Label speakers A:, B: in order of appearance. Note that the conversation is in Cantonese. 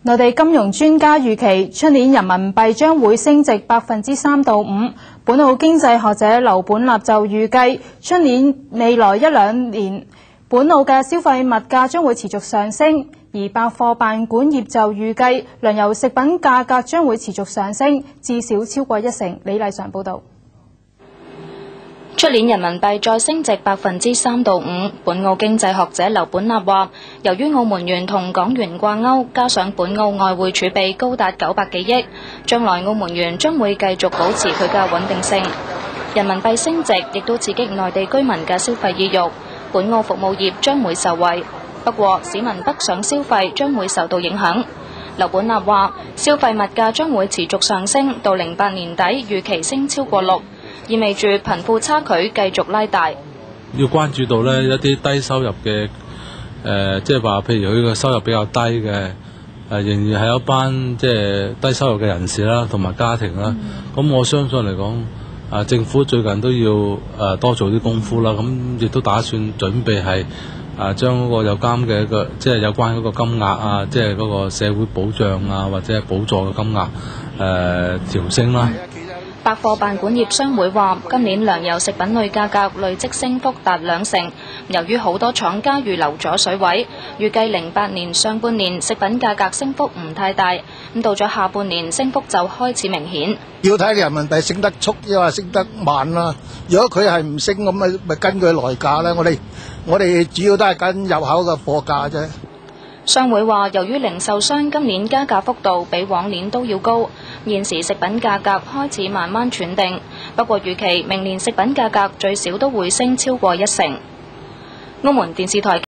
A: 內地金融專家預期，出年人民幣將會升值3%到5%。本澳經濟學者劉本立就預計，出年未來1、2年，本澳嘅消費物價將會持續上升。而百貨辦館業就預計，糧油食品價格將會持續上升，至少超過1成。李麗常報導。
B: 出年人民幣再升值3%到5%。本澳經濟學者劉本立話，由於澳門元同港元掛鈎，加上本澳外匯儲備高達900幾億，將來澳門元將會繼續保持佢嘅穩定性。人民幣升值亦都刺激內地居民嘅消費意欲，本澳服務業將會受惠。不過，市民北上消費將會受到影響。劉本立話，消費物價將會持續上升，到08年底預期升超過6%。意味住貧富差距繼續拉大，
C: 要關注到呢一啲低收入嘅即係話，譬如佢個收入比較低嘅仍然係一班即係低收入嘅人士啦，同埋家庭啦。咁我相信嚟講，政府最近都要多做啲功夫啦。咁亦都打算準備係將嗰個有關嘅一個即係有關嗰個金額啊，即係嗰個社會保障啊或者係補助嘅金額調升啦。
B: 百貨辦館業商會話，今年糧油食品類價格累積升幅達2成。由於好多廠家預留咗水位，預計08年上半年食品價格升幅唔太大，咁到咗下半年升幅就開始明顯。
D: 要睇人民幣升得速，抑或升得慢啦。如果佢係唔升咁咪根據來價啦。我哋主要都係跟入口嘅貨價啫。
B: 商會話，由於零售商今年加價幅度比往年都要高，現時食品價格開始慢慢喘定。不過預期明年食品價格最少都會升超過1成。澳門電視台記